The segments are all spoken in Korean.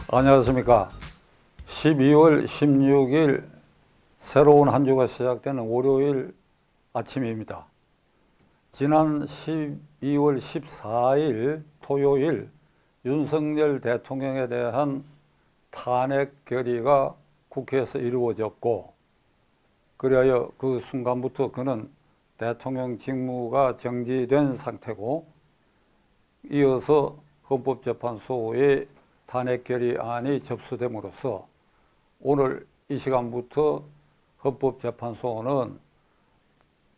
안녕하십니까. 12월 16일 새로운 한 주가 시작되는 월요일 아침입니다. 지난 12월 14일 토요일 윤석열 대통령에 대한 탄핵 결의가 국회에서 이루어졌고, 그리하여 그 순간부터 그는 대통령 직무가 정지된 상태고, 이어서 헌법재판소의 탄핵 결의안이 접수됨으로써 오늘 이 시간부터 헌법재판소는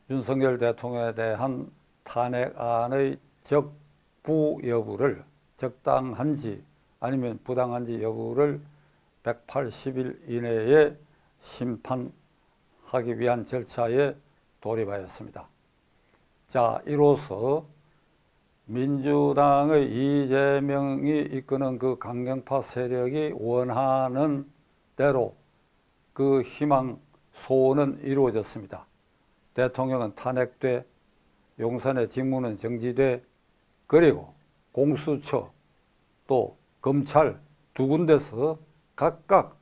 윤석열 대통령에 대한 탄핵안의 적부 여부를, 적당한지 아니면 부당한지 여부를 180일 이내에 심판하기 위한 절차에 돌입하였습니다. 자, 이로써 민주당의 이재명이 이끄는 그 강경파 세력이 원하는 대로 그 희망 소원은 이루어졌습니다. 대통령은 탄핵돼, 용산의 직무는 정지돼, 그리고 공수처 또 검찰 두 군데서 각각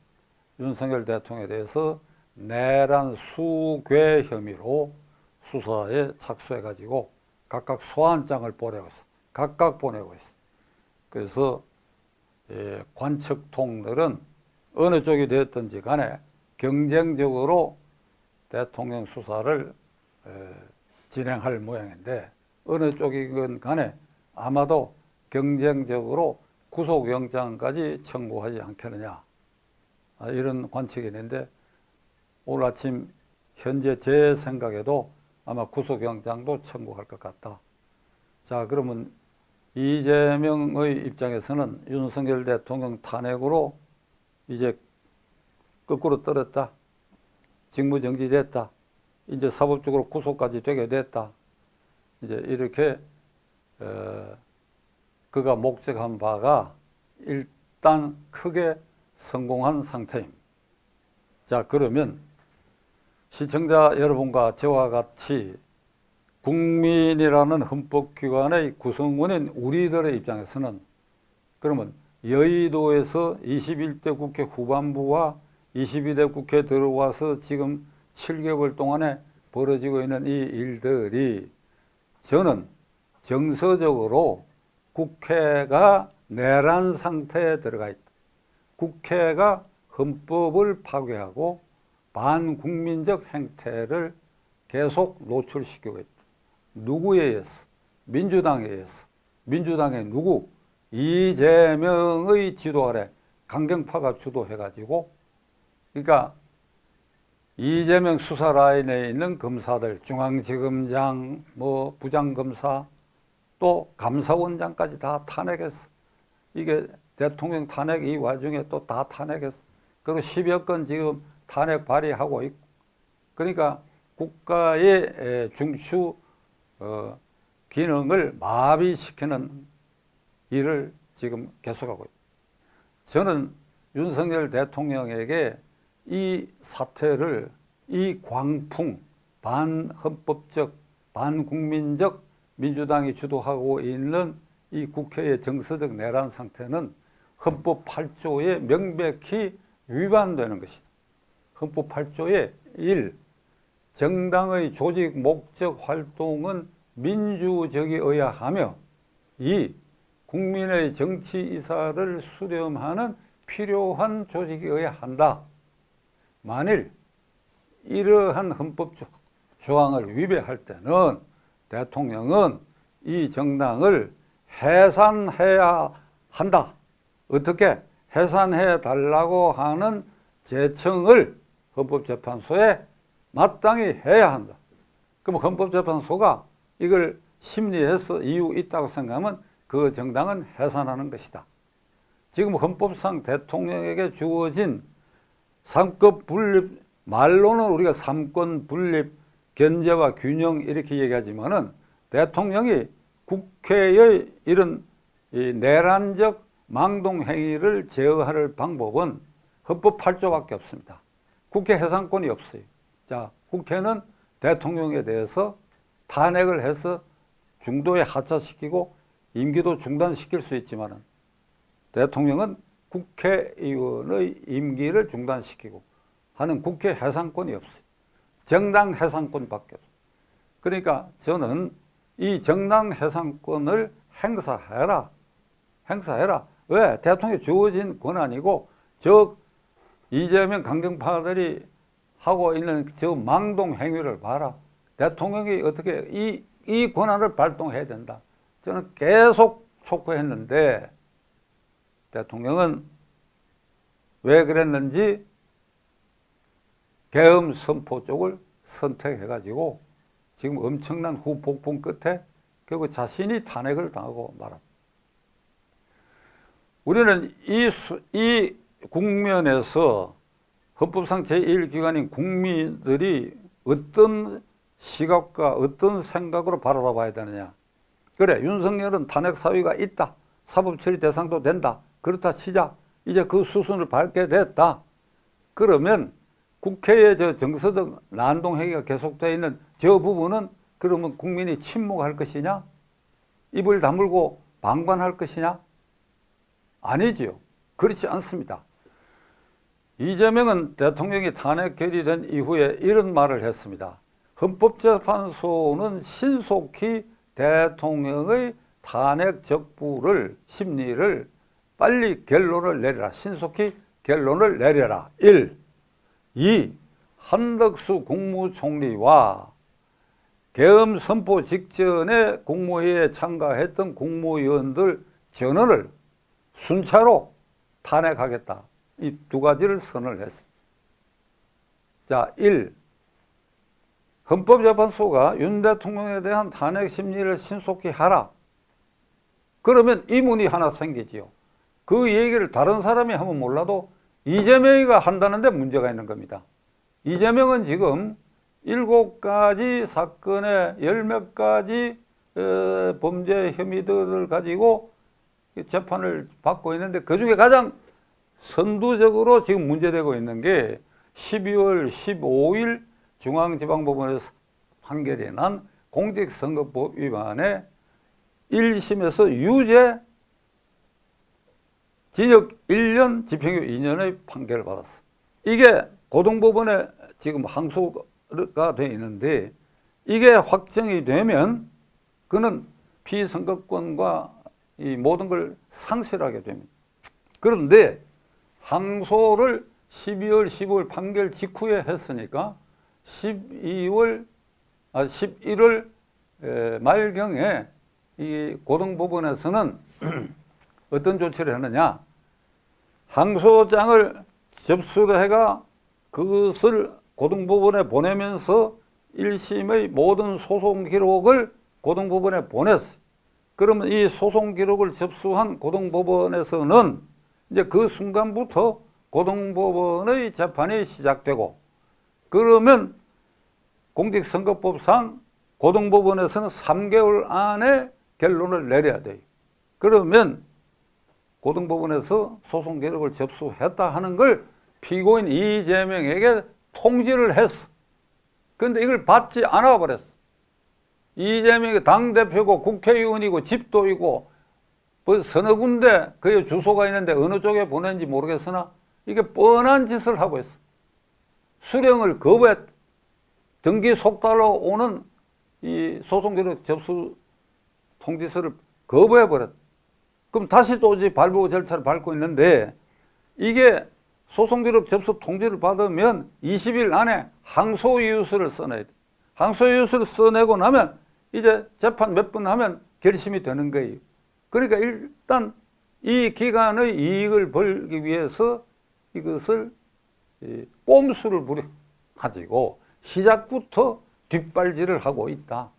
윤석열 대통령에 대해서 내란 수괴 혐의로 수사에 착수해가지고 각각 소환장을 보내고 있어. 각각 보내고 있어. 그래서 관측통들은 어느 쪽이 됐든지 간에 경쟁적으로 대통령 수사를 진행할 모양인데, 어느 쪽이건 간에 아마도 경쟁적으로 구속영장까지 청구하지 않겠느냐, 이런 관측이 있는데, 오늘 아침 현재 제 생각에도 아마 구속영장도 청구할 것 같다. 자, 그러면 이재명의 입장에서는 윤석열 대통령 탄핵으로 이제 거꾸로 떨었다, 직무정지됐다, 이제 사법적으로 구속까지 되게 됐다, 이제 이렇게 그가 목적한 바가 일단 크게 성공한 상태입니다. 자, 그러면 시청자 여러분과 저와 같이 국민이라는 헌법기관의 구성원인 우리들의 입장에서는, 그러면 여의도에서 21대 국회 후반부와 22대 국회 들어와서 지금 7개월 동안에 벌어지고 있는 이 일들이, 저는 정서적으로 국회가 내란 상태에 들어가 있다. 국회가 헌법을 파괴하고 반국민적 행태를 계속 노출시키고 있다. 누구에 의해서? 민주당에 의해서. 민주당의 누구? 이재명의 지도 아래 강경파가 주도해가지고, 그러니까 이재명 수사 라인에 있는 검사들, 중앙지검장, 뭐 부장검사, 또 감사원장까지 다 탄핵했어. 이게 대통령 탄핵 이 와중에 또 다 탄핵했어. 그리고 10여 건 지금 탄핵 발의하고 있고, 그러니까 국가의 중추 기능을 마비시키는 일을 지금 계속하고 있다. 저는 윤석열 대통령에게 이 사태를, 이 광풍, 반헌법적, 반국민적 민주당이 주도하고 있는 이 국회의 정서적 내란 상태는 헌법 8조에 명백히 위반되는 것이다. 헌법 8조의 1, 정당의 조직 목적 활동은 민주적이어야 하며, 2, 국민의 정치 이사를 수렴하는 필요한 조직이어야 한다. 만일 이러한 헌법 조항을 위배할 때는 대통령은 이 정당을 해산해야 한다. 어떻게? 해산해 달라고 하는 제청을 헌법재판소에 마땅히 해야 한다. 그럼 헌법재판소가 이걸 심리해서 이유 있다고 생각하면 그 정당은 해산하는 것이다. 지금 헌법상 대통령에게 주어진 3급 분립, 말로는 우리가 3권 분립, 견제와 균형 이렇게 얘기하지만은, 대통령이 국회의 이런 이 내란적 망동행위를 제어할 방법은 헌법 8조밖에 없습니다. 국회 해산권이 없어요. 자, 국회는 대통령에 대해서 탄핵을 해서 중도에 하차시키고 임기도 중단시킬 수 있지만, 대통령은 국회의원의 임기를 중단시키고 하는 국회 해상권이 없어요. 정당 해상권밖에 없어요. 그러니까 저는 이 정당 해상권을 행사해라. 왜? 대통령이 주어진 권한이고 저 이재명 강경파들이 하고 있는 저 망동 행위를 봐라. 대통령이 어떻게 이 권한을 발동해야 된다. 저는 계속 촉구했는데 대통령은 왜 그랬는지 계엄 선포 쪽을 선택해가지고 지금 엄청난 후폭풍 끝에 결국 자신이 탄핵을 당하고 말았다. 우리는 이 국면에서 헌법상 제1기관인 국민들이 어떤 시각과 어떤 생각으로 바라봐야 되느냐. 그래, 윤석열은 탄핵 사유가 있다. 사법처리 대상도 된다. 그렇다 치자. 이제 그 수순을 밟게 됐다. 그러면 국회의 저 정서적 난동행위가 계속되어 있는 저 부분은 그러면 국민이 침묵할 것이냐? 입을 다물고 방관할 것이냐? 아니지요. 그렇지 않습니다. 이재명은 대통령이 탄핵 결의된 이후에 이런 말을 했습니다. 헌법재판소는 신속히 대통령의 탄핵 적부를 심리를 빨리 결론을 내려라. 신속히 결론을 내려라. 1. 2. 한덕수 국무총리와 계엄 선포 직전에 국무회의에 참가했던 국무위원들 전원을 순차로 탄핵하겠다. 이 두 가지를 선언을 했습니다. 자, 1. 헌법재판소가 윤 대통령에 대한 탄핵 심리를 신속히 하라. 그러면 의문이 하나 생기지요. 그 얘기를 다른 사람이 하면 몰라도 이재명이가 한다는데 문제가 있는 겁니다. 이재명은 지금 7가지 사건의 10몇 가지 범죄 혐의들을 가지고 재판을 받고 있는데 그중에 가장 선두적으로 지금 문제되고 있는 게 12월 15일 중앙지방법원에서 판결이 난 공직선거법 위반에 1심에서 유죄 징역 1년 집행유예 2년의 판결을 받았어. 이게 고등법원에 지금 항소가 되어 있는데 이게 확정이 되면 그는 피선거권과 이 모든 걸 상실하게 됩니다. 그런데 항소를 12월 15일 판결 직후에 했으니까 11월 말경에 이 고등법원에서는 어떤 조치를 했느냐. 항소장을 접수를 해가 그것을 고등법원에 보내면서 1심의 모든 소송 기록을 고등법원에 보냈어요. 그러면 이 소송 기록을 접수한 고등법원에서는 이제 그 순간부터 고등법원의 재판이 시작되고 그러면 공직선거법상 고등법원에서는 3개월 안에 결론을 내려야 돼요. 그러면 고등법원에서 소송 기록을 접수했다 하는 걸 피고인 이재명에게 통지를 했어. 그런데 이걸 받지 않아 버렸어. 이재명이 당대표고 국회의원이고 집도 있고 뭐 서너 군데 그의 주소가 있는데 어느 쪽에 보낸지 모르겠으나 이게 뻔한 짓을 하고 있어. 수령을 거부했다. 등기 속달로 오는 이 소송기록 접수 통지서를 거부해버렸다. 그럼 다시 또 이제 발부 절차를 밟고 있는데 이게 소송기록 접수 통지를 받으면 20일 안에 항소이유서를 써내야 돼. 항소이유서를 써내고 나면 이제 재판 몇 번 하면 결심이 되는 거예요. 그러니까 일단 이 기간의 이익을 벌기 위해서 이것을 꼼수를 부려가지고 시작부터 뒷발질을 하고 있다.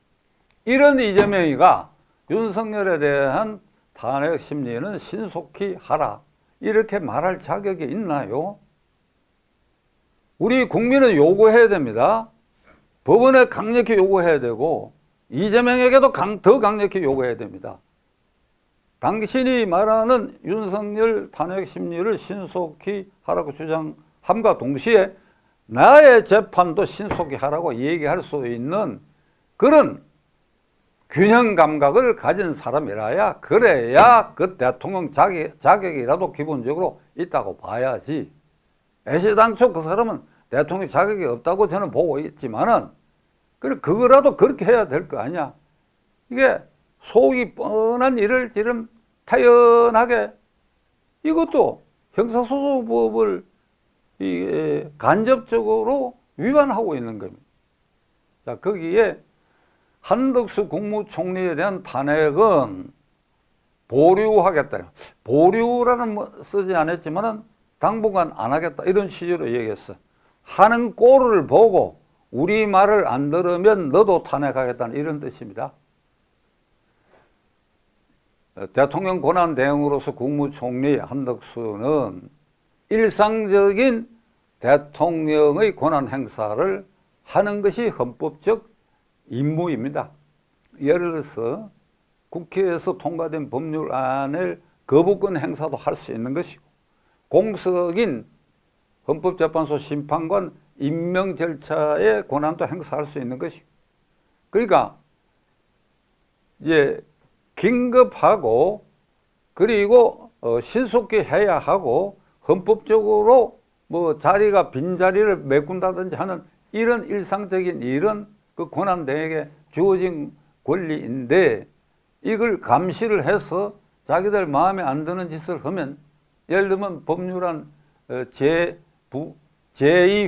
이런 이재명이가 윤석열에 대한 탄핵 심리는 신속히 하라. 이렇게 말할 자격이 있나요? 우리 국민은 요구해야 됩니다. 법원에 강력히 요구해야 되고 이재명에게도 더 강력히 요구해야 됩니다. 당신이 말하는 윤석열 탄핵 심리를 신속히 하라고 주장함과 동시에 나의 재판도 신속히 하라고 얘기할 수 있는 그런 균형 감각을 가진 사람이라야 그래야 그 대통령 자격이라도 기본적으로 있다고 봐야지. 애시당초 그 사람은 대통령 자격이 없다고 저는 보고 있지만은 그거라도 그렇게 해야 될 거 아니야. 이게 속이 뻔한 일을 지금 타연하게 이것도 형사소송법을 간접적으로 위반하고 있는 겁니다. 자, 거기에 한덕수 국무총리에 대한 탄핵은 보류하겠다. 보류라는 쓰지 않았지만은 당분간 안 하겠다. 이런 취지로 얘기했어. 하는 꼴을 보고 우리 말을 안 들으면 너도 탄핵하겠다는 이런 뜻입니다. 대통령 권한 대행으로서 국무총리 한덕수는 일상적인 대통령의 권한 행사를 하는 것이 헌법적 임무입니다. 예를 들어서 국회에서 통과된 법률안을 거부권 행사도 할 수 있는 것이고, 공석인 헌법재판소 심판관 임명 절차의 권한도 행사할 수 있는 것이고, 그러니까 이제 긴급하고 그리고 신속히 해야 하고 헌법적으로 뭐 자리가 빈자리를 메꾼다든지 하는 이런 일상적인 일은 그 권한대행에게 주어진 권리인데, 이걸 감시를 해서 자기들 마음에 안 드는 짓을 하면, 예를 들면 법률안 제2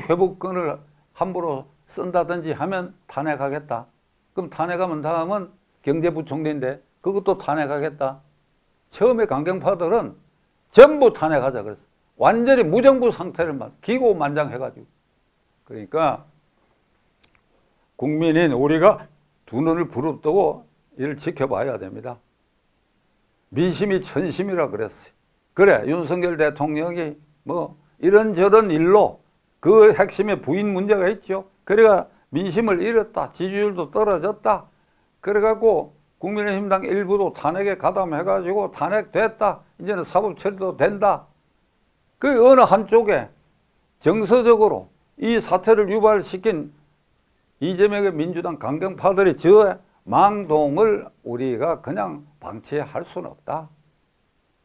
회복권을 함부로 쓴다든지 하면 탄핵하겠다. 그럼 탄핵하면 다음은 경제부총리인데 그것도 탄핵하겠다. 처음에 강경파들은 전부 탄핵하자 그랬어. 완전히 무정부 상태를 기고만장해가지고. 그러니까 국민인 우리가 두 눈을 부릅뜨고 이를 지켜봐야 됩니다. 민심이 천심이라 그랬어요. 그래, 윤석열 대통령이 뭐 이런저런 일로 그 핵심에 부인 문제가 있죠. 그래가 민심을 잃었다. 지지율도 떨어졌다. 그래갖고 국민의힘당 일부도 탄핵에 가담해가지고 탄핵됐다. 이제는 사법 처리도 된다. 그 어느 한쪽에 정서적으로 이 사태를 유발시킨 이재명의 민주당 강경파들의 저 망동을 우리가 그냥 방치할 수는 없다.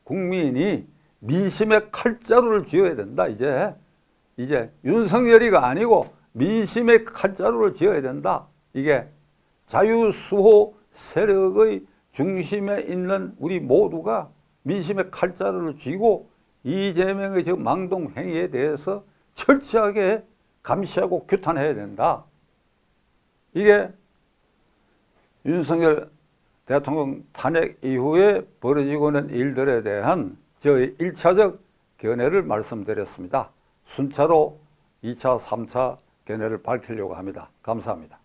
국민이 민심의 칼자루를 쥐어야 된다. 이제 윤석열이가 아니고 민심의 칼자루를 쥐어야 된다. 이게 자유수호 세력의 중심에 있는 우리 모두가 민심의 칼자루를 쥐고 이재명의 저 망동 행위에 대해서 철저하게 감시하고 규탄해야 된다. 이게 윤석열 대통령 탄핵 이후에 벌어지고 있는 일들에 대한 저의 1차적 견해를 말씀드렸습니다. 순차로 2차, 3차 견해를 밝히려고 합니다. 감사합니다.